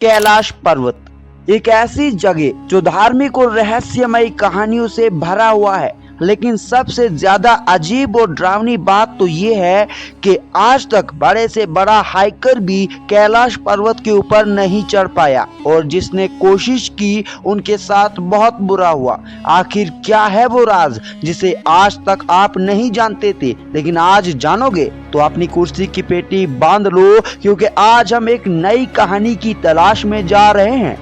कैलाश पर्वत एक ऐसी जगह जो धार्मिक और रहस्यमयी कहानियों से भरा हुआ है, लेकिन सबसे ज्यादा अजीब और डरावनी बात तो ये है कि आज तक बड़े से बड़ा हाइकर भी कैलाश पर्वत के ऊपर नहीं चढ़ पाया और जिसने कोशिश की उनके साथ बहुत बुरा हुआ। आखिर क्या है वो राज जिसे आज तक आप नहीं जानते थे, लेकिन आज जानोगे? तो अपनी कुर्सी की पेटी बांध लो, क्योंकि आज हम एक नई कहानी की तलाश में जा रहे हैं।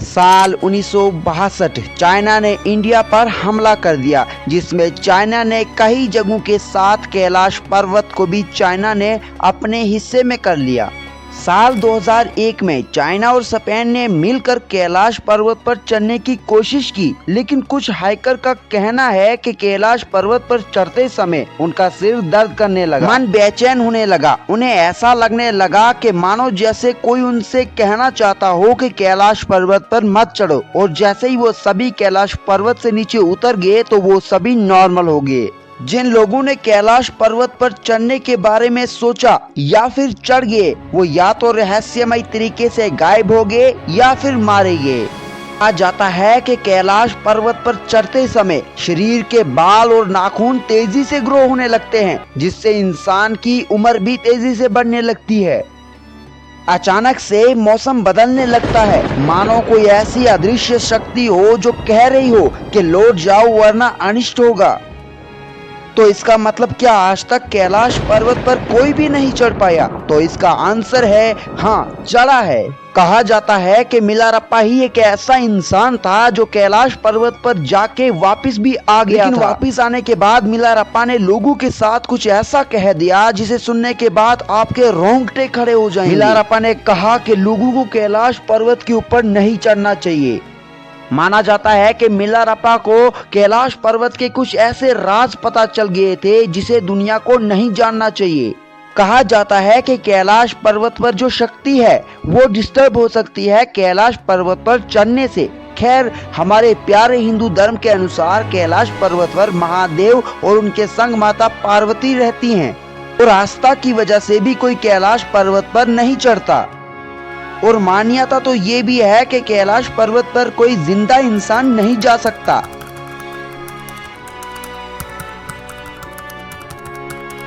साल 1962 चाइना ने इंडिया पर हमला कर दिया, जिसमें चाइना ने कई जगहों के साथ कैलाश पर्वत को भी चाइना ने अपने हिस्से में कर लिया। साल 2001 में चाइना और स्पेन ने मिलकर कैलाश पर्वत पर चढ़ने की कोशिश की, लेकिन कुछ हाइकर का कहना है कि कैलाश पर्वत पर चढ़ते समय उनका सिर दर्द करने लगा, मन बेचैन होने लगा। उन्हें ऐसा लगने लगा कि मानो जैसे कोई उनसे कहना चाहता हो कि कैलाश पर्वत पर मत चढ़ो, और जैसे ही वो सभी कैलाश पर्वत से नीचे उतर गए तो वो सभी नॉर्मल हो गए। जिन लोगों ने कैलाश पर्वत पर चढ़ने के बारे में सोचा या फिर चढ़ गए, वो या तो रहस्यमय तरीके से गायब हो गए या फिर मारे गए। कहा जाता है कि कैलाश पर्वत पर चढ़ते समय शरीर के बाल और नाखून तेजी से ग्रो होने लगते हैं, जिससे इंसान की उम्र भी तेजी से बढ़ने लगती है। अचानक से मौसम बदलने लगता है, मानो कोई ऐसी अदृश्य शक्ति हो जो कह रही हो कि लौट जाओ वरना अनिष्ट होगा। तो इसका मतलब क्या आज तक कैलाश पर्वत पर कोई भी नहीं चढ़ पाया? तो इसका आंसर है हाँ, चढ़ा है। कहा जाता है कि मिलारप्पा ही एक ऐसा इंसान था जो कैलाश पर्वत पर जाके वापस भी आ गया, लेकिन वापस आने के बाद मिलारप्पा ने लोगों के साथ कुछ ऐसा कह दिया जिसे सुनने के बाद आपके रोंगटे खड़े हो जाएंगे। मिलारप्पा ने कहा कि लोगों को कैलाश पर्वत के ऊपर नहीं चढ़ना चाहिए। माना जाता है कि मिलारप्पा को कैलाश पर्वत के कुछ ऐसे राज पता चल गए थे जिसे दुनिया को नहीं जानना चाहिए। कहा जाता है कि कैलाश पर्वत पर जो शक्ति है वो डिस्टर्ब हो सकती है कैलाश पर्वत पर चढ़ने से। खैर, हमारे प्यारे हिंदू धर्म के अनुसार कैलाश पर्वत पर महादेव और उनके संग माता पार्वती रहती हैं, और आस्था की वजह से भी कोई कैलाश पर्वत पर नहीं चढ़ता। और मान्यता तो ये भी है कि कैलाश पर्वत पर कोई जिंदा इंसान नहीं जा सकता।